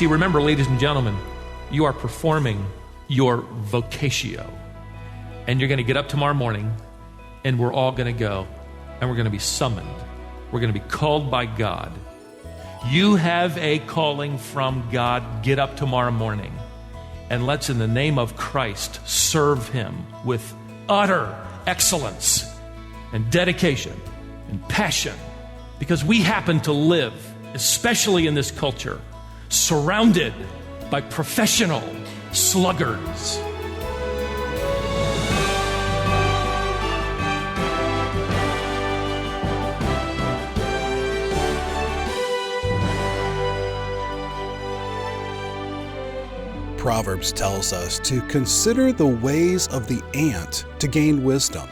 See, remember, ladies and gentlemen, you are performing your vocatio. And you're going to get up tomorrow morning, and we're all going to go, and we're going to be summoned. We're going to be called by God. You have a calling from God. Get up tomorrow morning, and let's, in the name of Christ, serve Him with utter excellence and dedication and passion, because we happen to live, especially in this culture, surrounded by professional sluggards. Proverbs tells us to consider the ways of the ant to gain wisdom.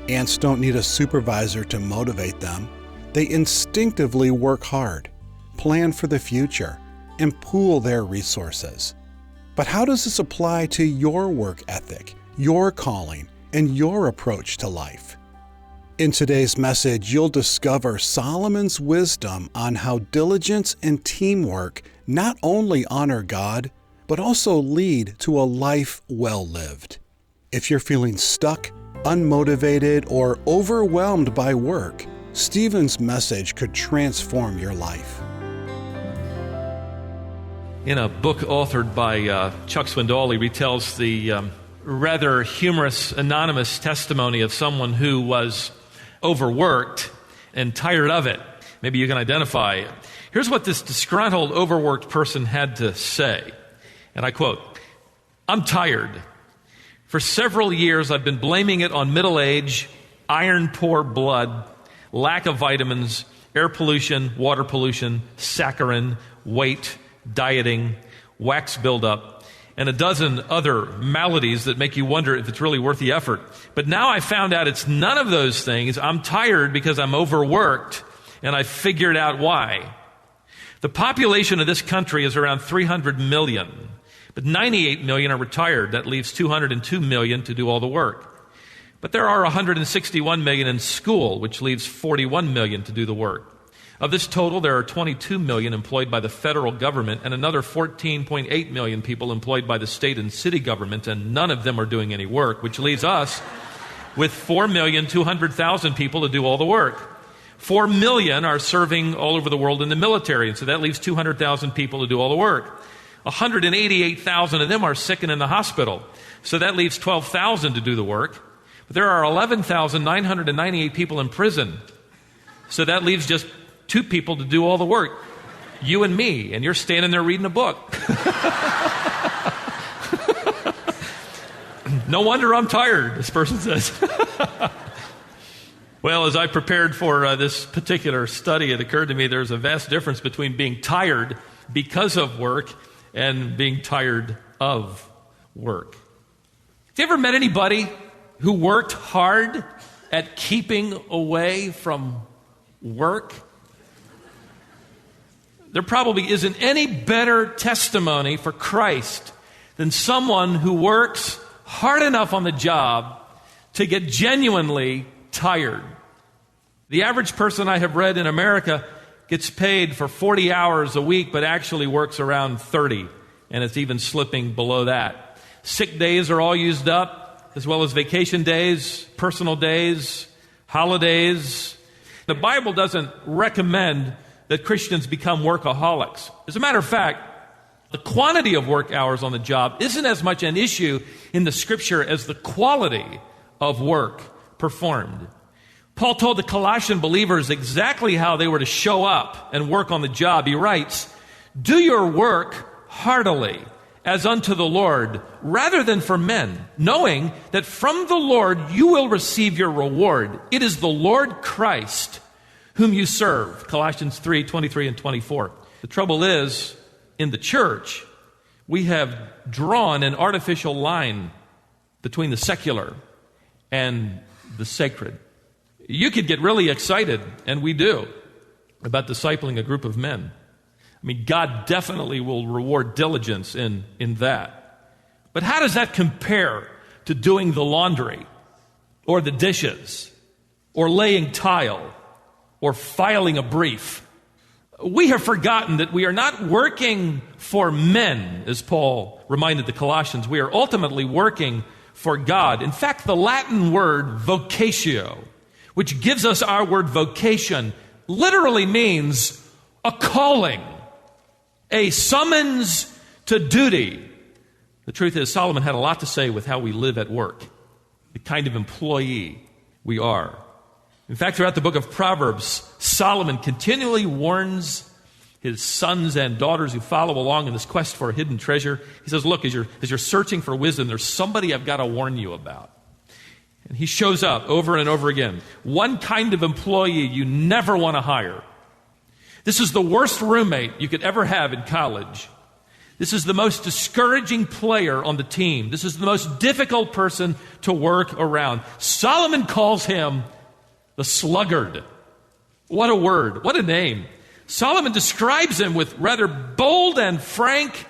Ants don't need a supervisor to motivate them. They instinctively work hard, plan for the future, and pool their resources. But how does this apply to your work ethic, your calling, and your approach to life? In today's message, you'll discover Solomon's wisdom on how diligence and teamwork not only honor God, but also lead to a life well lived. If you're feeling stuck, unmotivated, or overwhelmed by work, Stephen's message could transform your life. In a book authored by Chuck Swindoll, he retells the rather humorous anonymous testimony of someone who was overworked and tired of it. Maybe you can identify. Here's what this disgruntled, overworked person had to say. And I quote, "I'm tired. For several years, I've been blaming it on middle age, iron-poor blood, lack of vitamins, air pollution, water pollution, saccharin, weight, dieting, wax buildup, and a dozen other maladies that make you wonder if it's really worth the effort. But now I found out it's none of those things. I'm tired because I'm overworked, and I figured out why. The population of this country is around 300 million. But 98 million are retired. That leaves 202 million to do all the work. But there are 161 million in school, which leaves 41 million to do the work. Of this total, there are 22 million employed by the federal government and another 14.8 million people employed by the state and city government, and none of them are doing any work, which leaves us with 4,200,000 people to do all the work. 4 million are serving all over the world in the military, and so that leaves 200,000 people to do all the work. 188,000 of them are sick and in the hospital. So that leaves 12,000 to do the work. But there are 11,998 people in prison. So that leaves just 2 people to do all the work. You and me. And you're standing there reading a book. No wonder I'm tired, this person says. Well, as I prepared for this particular study, it occurred to me there's a vast difference between being tired because of work and being tired of work. Have you ever met anybody who worked hard at keeping away from work? There probably isn't any better testimony for Christ than someone who works hard enough on the job to get genuinely tired. The average person I have read in America gets paid for 40 hours a week, but actually works around 30, and it's even slipping below that. Sick days are all used up, as well as vacation days, personal days, holidays. The Bible doesn't recommend that Christians become workaholics. As a matter of fact, the quantity of work hours on the job isn't as much an issue in the Scripture as the quality of work performed. Paul told the Colossian believers exactly how they were to show up and work on the job. He writes, "Do your work heartily, as unto the Lord, rather than for men, knowing that from the Lord you will receive your reward. It is the Lord Christ whom you serve." Colossians 3:23 and 24. The trouble is, in the church, we have drawn an artificial line between the secular and the sacred. You could get really excited, and we do, about discipling a group of men. I mean, God definitely will reward diligence in that. But how does that compare to doing the laundry, or the dishes, or laying tile, or filing a brief? We have forgotten that we are not working for men, as Paul reminded the Colossians. We are ultimately working for God. In fact, the Latin word vocatio, which gives us our word vocation, literally means a calling, a summons to duty. The truth is, Solomon had a lot to say with how we live at work, the kind of employee we are. In fact, throughout the book of Proverbs, Solomon continually warns his sons and daughters who follow along in this quest for a hidden treasure. He says, look, as you're searching for wisdom, there's somebody I've got to warn you about. And he shows up over and over again. One kind of employee you never want to hire. This is the worst roommate you could ever have in college. This is the most discouraging player on the team. This is the most difficult person to work around. Solomon calls him the sluggard. What a word. What a name. Solomon describes him with rather bold and frank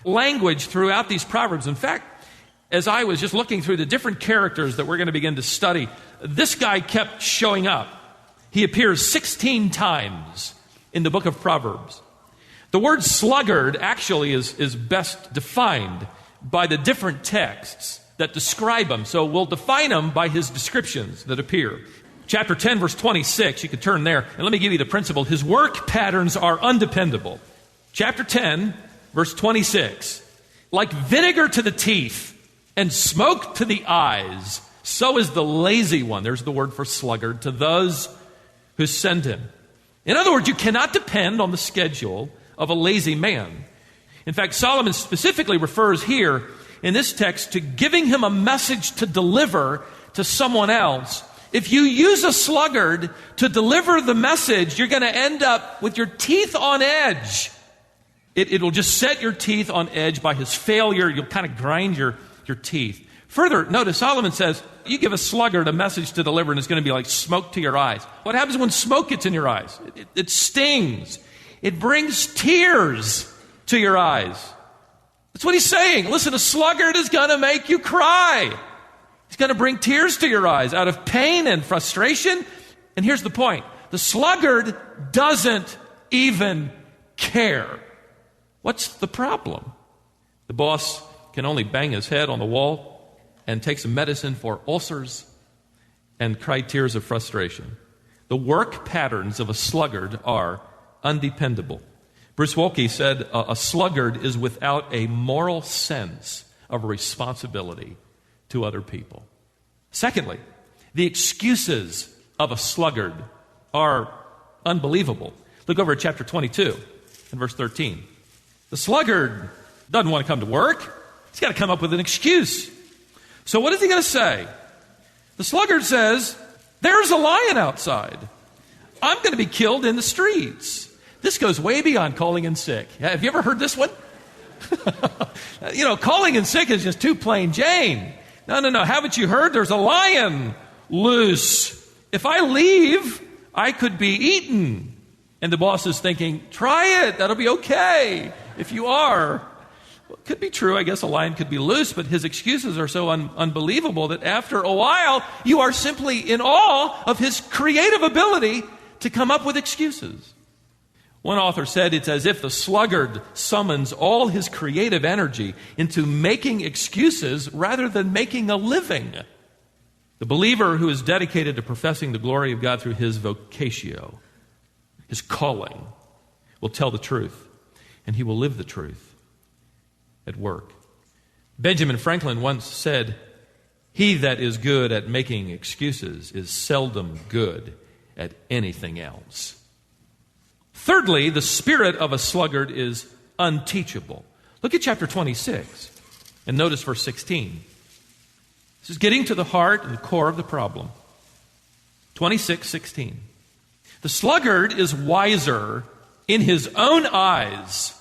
language throughout these Proverbs. In fact, as I was just looking through the different characters that we're going to begin to study, this guy kept showing up. He appears 16 times in the book of Proverbs. The word sluggard actually is best defined by the different texts that describe him. So we'll define him by his descriptions that appear. Chapter 10, verse 26, you can turn there, and let me give you the principle. His work patterns are undependable. Chapter 10, verse 26, like vinegar to the teeth and smoke to the eyes, so is the lazy one, there's the word for sluggard, to those who send him. In other words, you cannot depend on the schedule of a lazy man. In fact, Solomon specifically refers here in this text to giving him a message to deliver to someone else. If you use a sluggard to deliver the message, you're going to end up with your teeth on edge. It'll just set your teeth on edge by his failure. You'll kind of grind your teeth. Further, notice Solomon says, you give a sluggard a message to deliver and it's going to be like smoke to your eyes. What happens when smoke gets in your eyes? It stings. It brings tears to your eyes. That's what he's saying. Listen, a sluggard is going to make you cry. He's going to bring tears to your eyes out of pain and frustration. And here's the point. The sluggard doesn't even care. What's the problem? The boss can only bang his head on the wall and take some medicine for ulcers and cry tears of frustration. The work patterns of a sluggard are undependable. Bruce Wolke said, a sluggard is without a moral sense of responsibility to other people. Secondly, the excuses of a sluggard are unbelievable. Look over at chapter 22 and verse 13. The sluggard doesn't want to come to work. He's got to come up with an excuse. So what is he going to say? The sluggard says, there's a lion outside. I'm going to be killed in the streets. This goes way beyond calling in sick. Have you ever heard this one? Calling in sick is just too plain Jane. No. Haven't you heard? There's a lion loose. If I leave, I could be eaten. And the boss is thinking, try it. That'll be okay if you are. Well, it could be true. I guess a lion could be loose, but his excuses are so unbelievable that after a while, you are simply in awe of his creative ability to come up with excuses. One author said it's as if the sluggard summons all his creative energy into making excuses rather than making a living. The believer who is dedicated to professing the glory of God through his vocatio, his calling, will tell the truth, and he will live the truth at work. Benjamin Franklin once said, "He that is good at making excuses is seldom good at anything else." Thirdly, the spirit of a sluggard is unteachable. Look at chapter 26 and notice verse 16. This is getting to the heart and the core of the problem. 26:16. The sluggard is wiser in his own eyes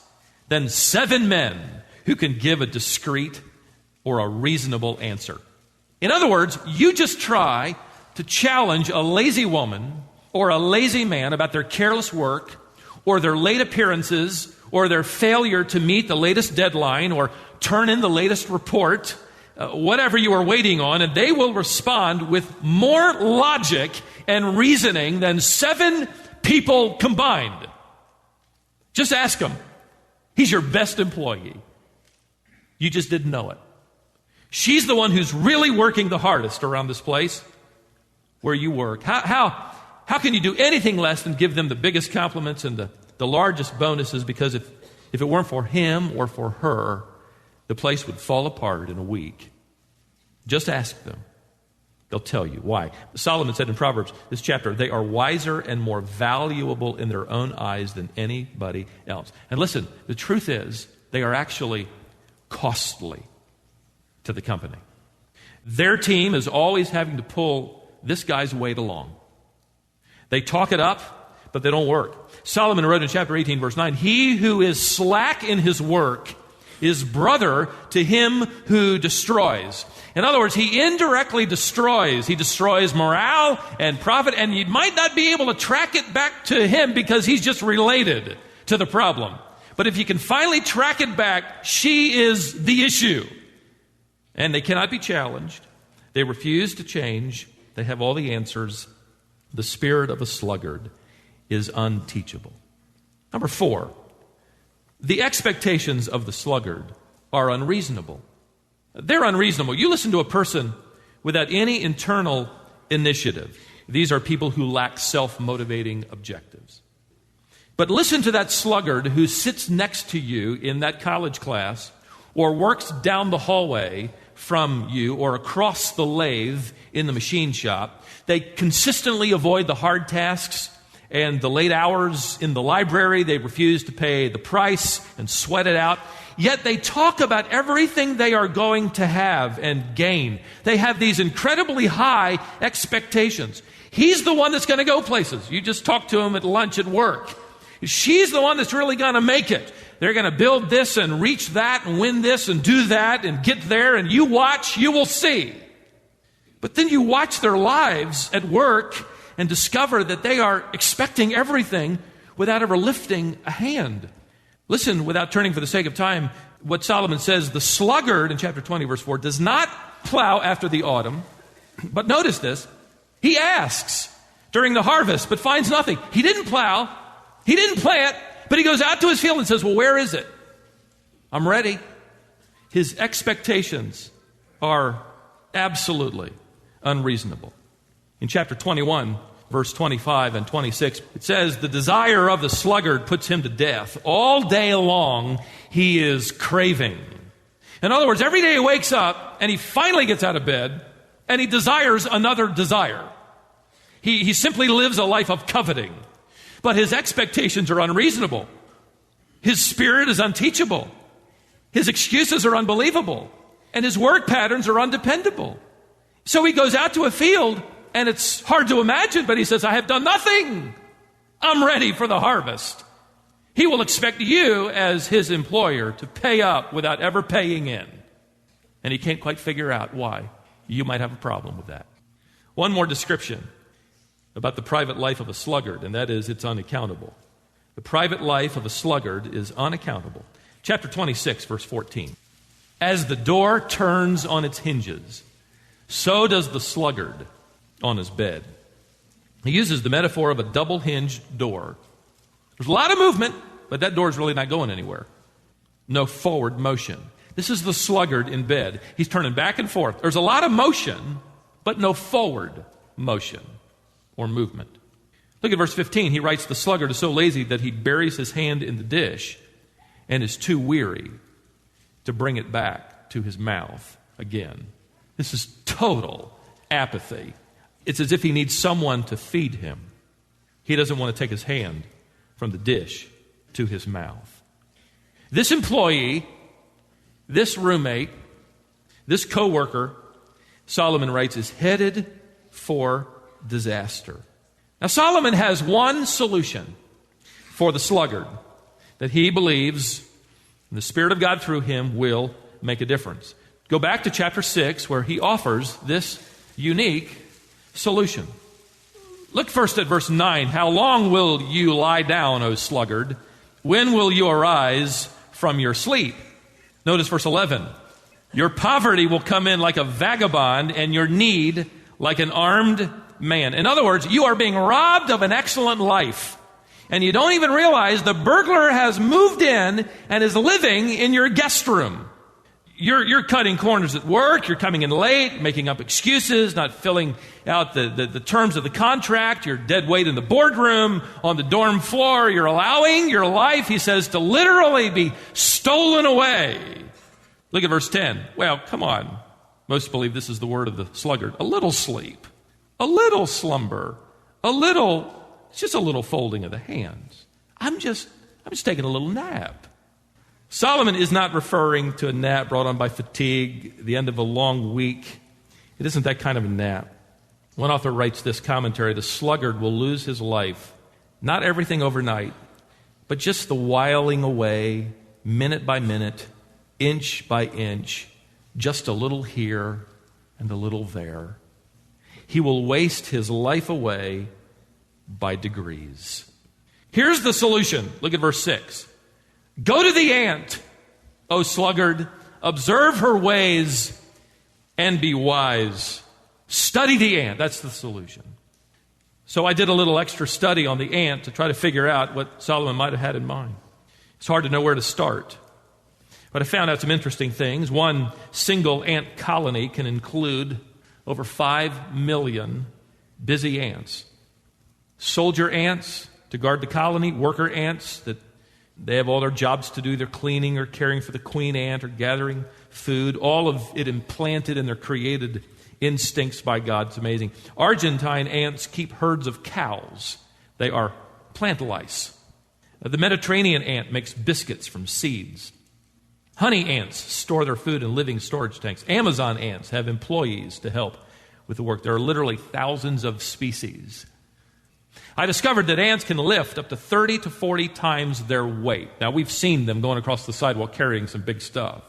than 7 men who can give a discreet or a reasonable answer. In other words, you just try to challenge a lazy woman or a lazy man about their careless work or their late appearances or their failure to meet the latest deadline or turn in the latest report, whatever you are waiting on, and they will respond with more logic and reasoning than 7 people combined. Just ask him. He's your best employee. You just didn't know it. She's the one who's really working the hardest around this place where you work. How can you do anything less than give them the biggest compliments and the largest bonuses? Because if it weren't for him or for her, the place would fall apart in a week. Just ask them. They'll tell you why. Solomon said in Proverbs, this chapter, they are wiser and more valuable in their own eyes than anybody else. And listen, the truth is, they are actually costly to the company. Their team is always having to pull this guy's weight along. They talk it up, but they don't work. Solomon wrote in chapter 18, verse 9, he who is slack in his work is brother to him who destroys. In other words, he indirectly destroys. He destroys morale and profit, and you might not be able to track it back to him because he's just related to the problem. But if you can finally track it back, she is the issue. And they cannot be challenged. They refuse to change. They have all the answers. The spirit of a sluggard is unteachable. Number 4, the expectations of the sluggard are unreasonable. They're unreasonable. You listen to a person without any internal initiative. These are people who lack self-motivating objectives. But listen to that sluggard who sits next to you in that college class or works down the hallway from you or across the lathe in the machine shop. They consistently avoid the hard tasks and the late hours in the library. They refuse to pay the price and sweat it out. Yet they talk about everything they are going to have and gain. They have these incredibly high expectations. He's the one that's going to go places. You just talk to him at lunch at work. She's the one that's really going to make it. They're going to build this and reach that and win this and do that and get there, and you watch, you will see. But then you watch their lives at work and discover that they are expecting everything without ever lifting a hand. Listen, without turning for the sake of time, what Solomon says, the sluggard in chapter 20, verse 4, does not plow after the autumn. But notice this, he asks during the harvest, but finds nothing. He didn't plow, he didn't plant, but he goes out to his field and says, well, where is it? I'm ready. His expectations are absolutely unreasonable. In chapter 21, verse 25 and 26, it says, the desire of the sluggard puts him to death. All day long, he is craving. In other words, every day he wakes up and he finally gets out of bed and he desires another desire. He simply lives a life of coveting. But his expectations are unreasonable. His spirit is unteachable. His excuses are unbelievable. And his work patterns are undependable. So he goes out to a field, and it's hard to imagine, but he says, I have done nothing. I'm ready for the harvest. He will expect you as his employer to pay up without ever paying in. And he can't quite figure out why. You might have a problem with that. One more description about the private life of a sluggard, and that is it's unaccountable. The private life of a sluggard is unaccountable. Chapter 26, verse 14. As the door turns on its hinges, so does the sluggard on his bed. He uses the metaphor of a double-hinged door. There's a lot of movement, but that door is really not going anywhere. No forward motion. This is the sluggard in bed. He's turning back and forth. There's a lot of motion, but no forward motion or movement. Look at verse 15. He writes, the sluggard is so lazy that he buries his hand in the dish and is too weary to bring it back to his mouth again. This is total apathy. It's as if he needs someone to feed him. He doesn't want to take his hand from the dish to his mouth. This employee, this roommate, this coworker, Solomon writes, is headed for disaster. Now, Solomon has one solution for the sluggard that he believes the Spirit of God through him will make a difference. Go back to chapter 6 where he offers this unique solution. Look first at verse 9. How long will you lie down, O sluggard? When will you arise from your sleep? Notice verse 11. Your poverty will come in like a vagabond and your need like an armed man. In other words, you are being robbed of an excellent life. and you don't even realize the burglar has moved in and is living in your guest room. You're cutting corners at work, you're coming in late, making up excuses, not filling out the terms of the contract, you're dead weight in the boardroom, on the dorm floor, you're allowing your life, he says, to literally be stolen away. Look at verse 10. Well, come on. Most believe this is the word of the sluggard. A little sleep, a little slumber, it's just a little folding of the hands. I'm just taking a little nap. Solomon is not referring to a nap brought on by fatigue, the end of a long week. It isn't that kind of a nap. One author writes this commentary: the sluggard will lose his life, not everything overnight, but just the whiling away, minute by minute, inch by inch, just a little here and a little there. He will waste his life away by degrees. Here's the solution. Look at verse 6. Go to the ant, O sluggard, observe her ways and be wise. Study the ant. That's the solution. So I did a little extra study on the ant to try to figure out what Solomon might have had in mind. It's hard to know where to start. But I found out some interesting things. One single ant colony can include over 5 million busy ants. Soldier ants to guard the colony, worker ants that they have all their jobs to do. They're cleaning or caring for the queen ant or gathering food. All of it implanted in their created instincts by God. It's amazing. Argentine ants keep herds of cows. They are plant lice. The Mediterranean ant makes biscuits from seeds. Honey ants store their food in living storage tanks. Amazon ants have employees to help with the work. There are literally thousands of species. I discovered that ants can lift up to 30 to 40 times their weight. Now, we've seen them going across the sidewalk carrying some big stuff.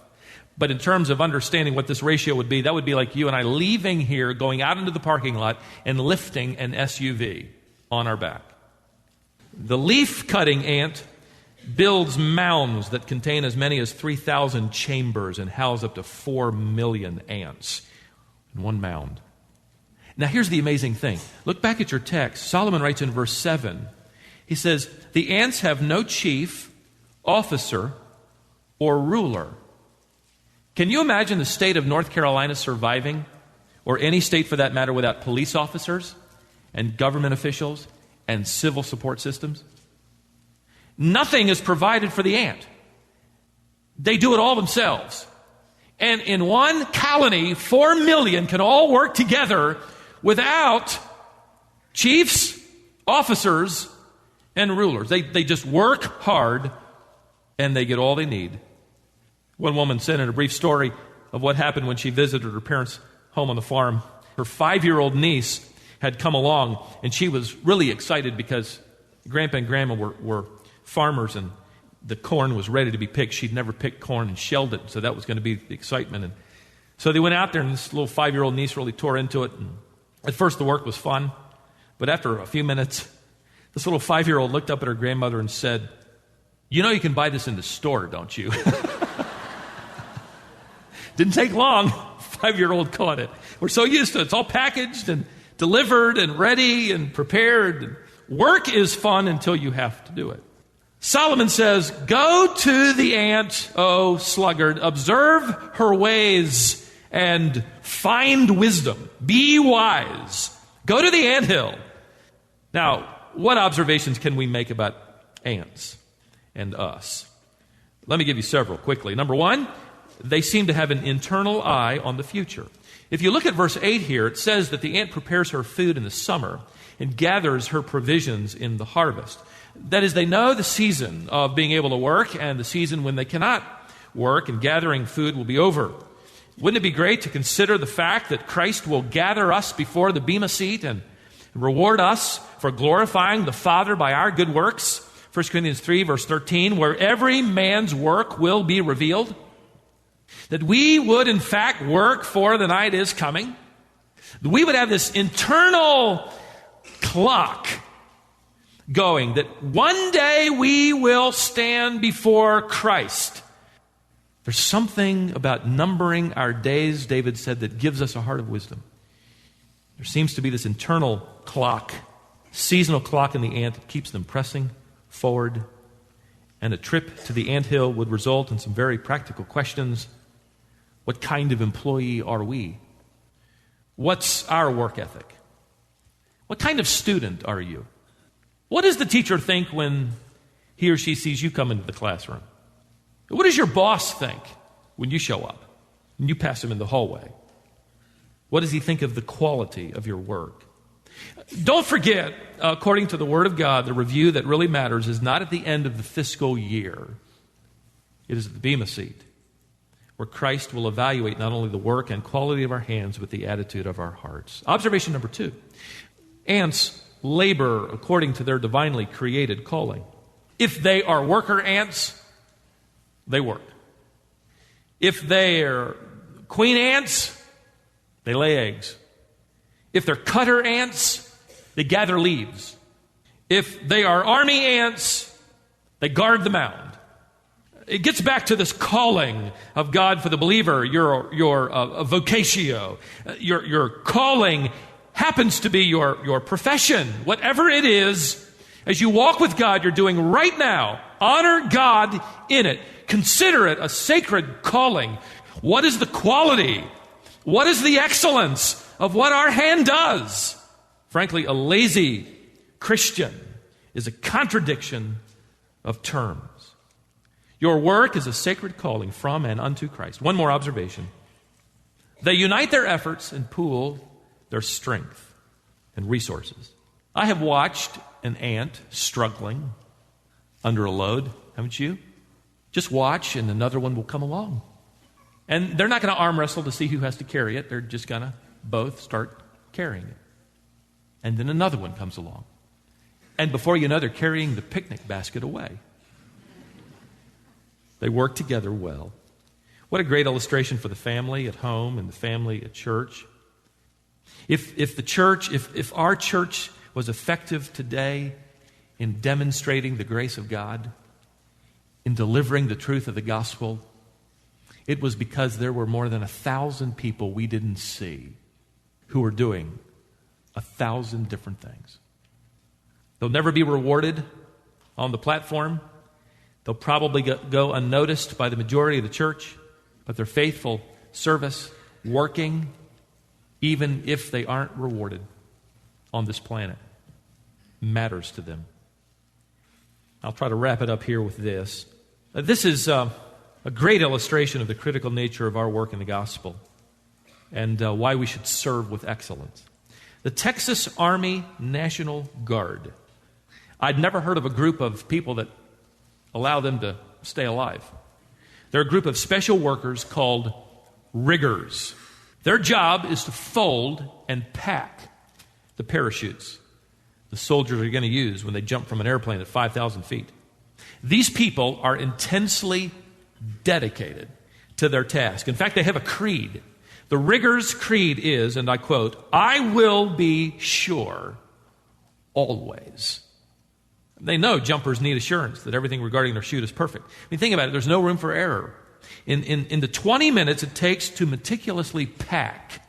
But in terms of understanding what this ratio would be, that would be like you and I leaving here, going out into the parking lot, and lifting an SUV on our back. The leaf-cutting ant builds mounds that contain as many as 3,000 chambers and house up to 4 million ants in one mound. Now, here's the amazing thing. Look back at your text. Solomon writes in verse 7. He says, the ants have no chief, officer, or ruler. Can you imagine the state of North Carolina surviving, or any state for that matter, without police officers and government officials and civil support systems? Nothing is provided for the ant. They do it all themselves. And in one colony, 4 million can all work together without chiefs, officers, and rulers. They just work hard and they get all they need. One woman sent in a brief story of what happened when she visited her parents' home on the farm. Her 5-year-old niece had come along and she was really excited because Grandpa and Grandma were farmers and the corn was ready to be picked. She'd never picked corn and shelled it, so that was going to be the excitement. And so they went out there and this little 5-year-old niece really tore into it. And at first the work was fun, but after a few minutes, this little 5-year-old looked up at her grandmother and said, you know you can buy this in the store, don't you? Didn't take long. 5-year-old caught it. We're so used to it. It's all packaged and delivered and ready and prepared. Work is fun until you have to do it. Solomon says, go to the ant, O sluggard, observe her ways and find wisdom. Be wise. Go to the anthill. Now, what observations can we make about ants and us? Let me give you several quickly. Number one, they seem to have an internal eye on the future. If you look at verse 8 here, it says that the ant prepares her food in the summer and gathers her provisions in the harvest. That is, they know the season of being able to work and the season when they cannot work and gathering food will be over. Wouldn't it be great to consider the fact that Christ will gather us before the bema seat and reward us for glorifying the Father by our good works? 1 Corinthians 3, verse 13, where every man's work will be revealed. That we would, in fact, work for the night is coming. That we would have this internal clock going, that one day we will stand before Christ. There's something about numbering our days, David said, that gives us a heart of wisdom. There seems to be this internal clock, seasonal clock in the ant that keeps them pressing forward. And a trip to the Anthill would result in some very practical questions. What kind of employee are we? What's our work ethic? What kind of student are you? What does the teacher think when he or she sees you come into the classroom? What does your boss think when you show up, when you pass him in the hallway? What does he think of the quality of your work? Don't forget, according to the Word of God, the review that really matters is not at the end of the fiscal year. It is at the Bema seat, where Christ will evaluate not only the work and quality of our hands, but the attitude of our hearts. Observation number 2. Ants labor according to their divinely created calling. If they are worker ants, they work. If they are queen ants, they lay eggs. If they're cutter ants, they gather leaves. If they are army ants, they guard the mound. It gets back to this calling of God for the believer, your vocatio. Your calling happens to be your profession. Whatever it is, as you walk with God, you're doing right now. Honor God in it. Consider it a sacred calling. What is the quality? What is the excellence of what our hand does? Frankly, a lazy Christian is a contradiction of terms. Your work is a sacred calling from and unto Christ. One more observation. They unite their efforts and pool their strength and resources. I have watched an ant struggling under a load, haven't you? Just watch and another one will come along. And they're not going to arm wrestle to see who has to carry it. They're just going to both start carrying it. And then another one comes along. And before you know, they're carrying the picnic basket away. They work together well. What a great illustration for the family at home and the family at church. If our church was effective today in demonstrating the grace of God, in delivering the truth of the gospel, it was because there were more than 1,000 people we didn't see who were doing 1,000 different things. They'll never be rewarded on the platform. They'll probably go unnoticed by the majority of the church, but their faithful service, working, even if they aren't rewarded on this planet, matters to them. I'll try to wrap it up here with this. This is a great illustration of the critical nature of our work in the gospel and why we should serve with excellence. The Texas Army National Guard. I'd never heard of a group of people that allow them to stay alive. They're a group of special workers called riggers. Their job is to fold and pack the parachutes the soldiers are going to use when they jump from an airplane at 5,000 feet. These people are intensely dedicated to their task. In fact, they have a creed. The riggers' creed is, and I quote, "I will be sure always." They know jumpers need assurance that everything regarding their chute is perfect. I mean, think about it. There's no room for error. In the 20 minutes it takes to meticulously pack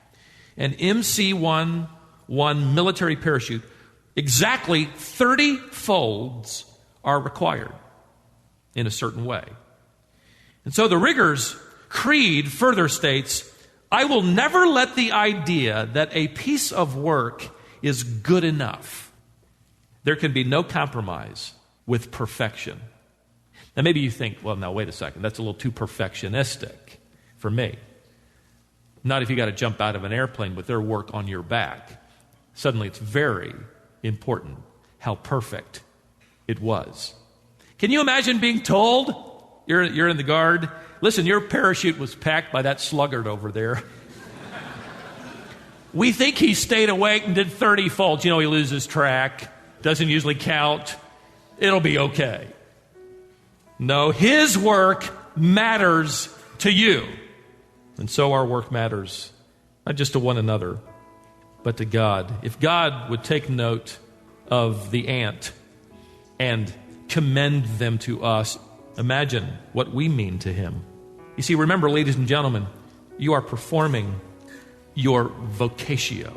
an MC-1 military parachute, exactly 30 folds are required in a certain way. And so the rigger's creed further states, "I will never let the idea that a piece of work is good enough. There can be no compromise with perfection." Now maybe you think, well, now wait a second, that's a little too perfectionistic for me. Not if you got to jump out of an airplane with their work on your back. Suddenly it's very important how perfect it was. Can you imagine being told, you're in the Guard, listen, your parachute was packed by that sluggard over there. We think he stayed awake and did 30 folds. You know, he loses track, doesn't usually count. It'll be okay. No, his work matters to you. And so our work matters, not just to one another, but to God. If God would take note of the ant and commend them to us, imagine what we mean to him. You see, remember, ladies and gentlemen, you are performing your vocatio.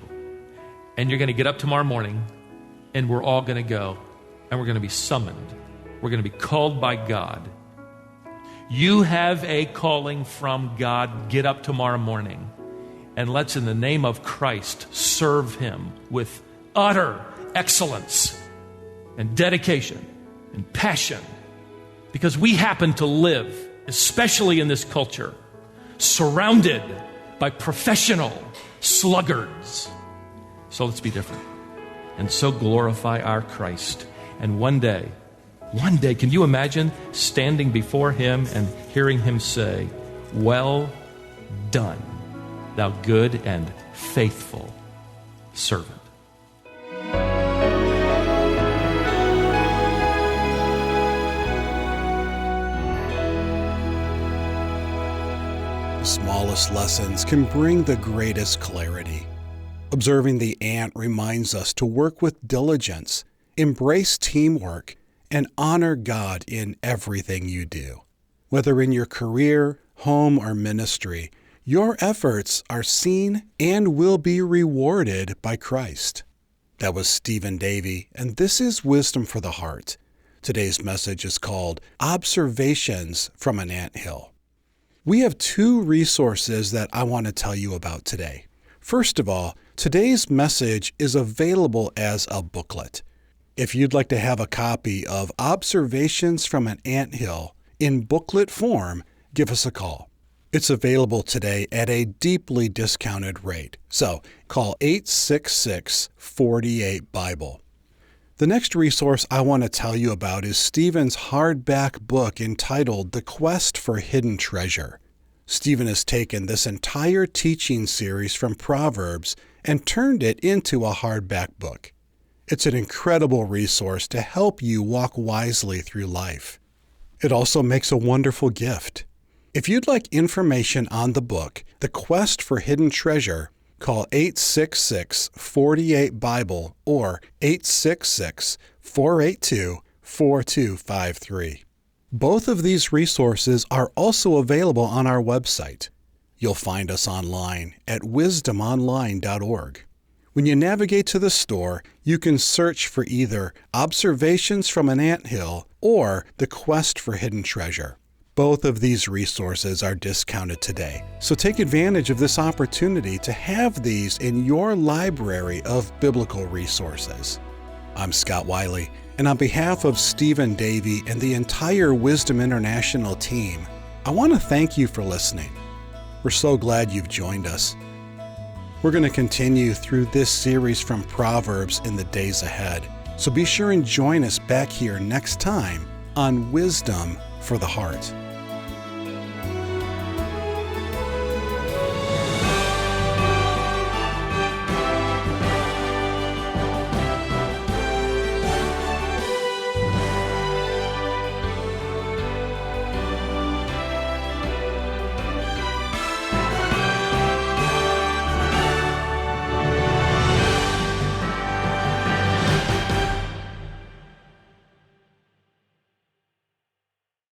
And you're going to get up tomorrow morning, and we're all going to go, and we're going to be summoned We're going to be called by God. You have a calling from God. Get up tomorrow morning and let's, in the name of Christ, serve Him with utter excellence and dedication and passion, because we happen to live, especially in this culture, surrounded by professional sluggards. So let's be different and so glorify our Christ. And one day, can you imagine standing before Him and hearing Him say, "Well done, thou good and faithful servant"? The smallest lessons can bring the greatest clarity. Observing the ant reminds us to work with diligence, embrace teamwork, and honor God in everything you do. Whether in your career, home, or ministry, your efforts are seen and will be rewarded by Christ. That was Stephen Davey, and this is Wisdom for the Heart. Today's message is called Observations from an Anthill. We have two resources that I want to tell you about today. First of all, today's message is available as a booklet. If you'd like to have a copy of Observations from an Anthill in booklet form, give us a call. It's available today at a deeply discounted rate. So call 866-48-BIBLE. The next resource I want to tell you about is Stephen's hardback book entitled The Quest for Hidden Treasure. Stephen has taken this entire teaching series from Proverbs and turned it into a hardback book. It's an incredible resource to help you walk wisely through life. It also makes a wonderful gift. If you'd like information on the book, The Quest for Hidden Treasure, call 866-48-BIBLE or 866-482-4253. Both of these resources are also available on our website. You'll find us online at wisdomonline.org. When you navigate to the store, you can search for either Observations from an Anthill or The Quest for Hidden Treasure. Both of these resources are discounted today, so take advantage of this opportunity to have these in your library of biblical resources. I'm Scott Wiley, and on behalf of Stephen Davey and the entire Wisdom International team, I want to thank you for listening. We're so glad you've joined us. We're going to continue through this series from Proverbs in the days ahead, so be sure and join us back here next time on Wisdom for the Heart.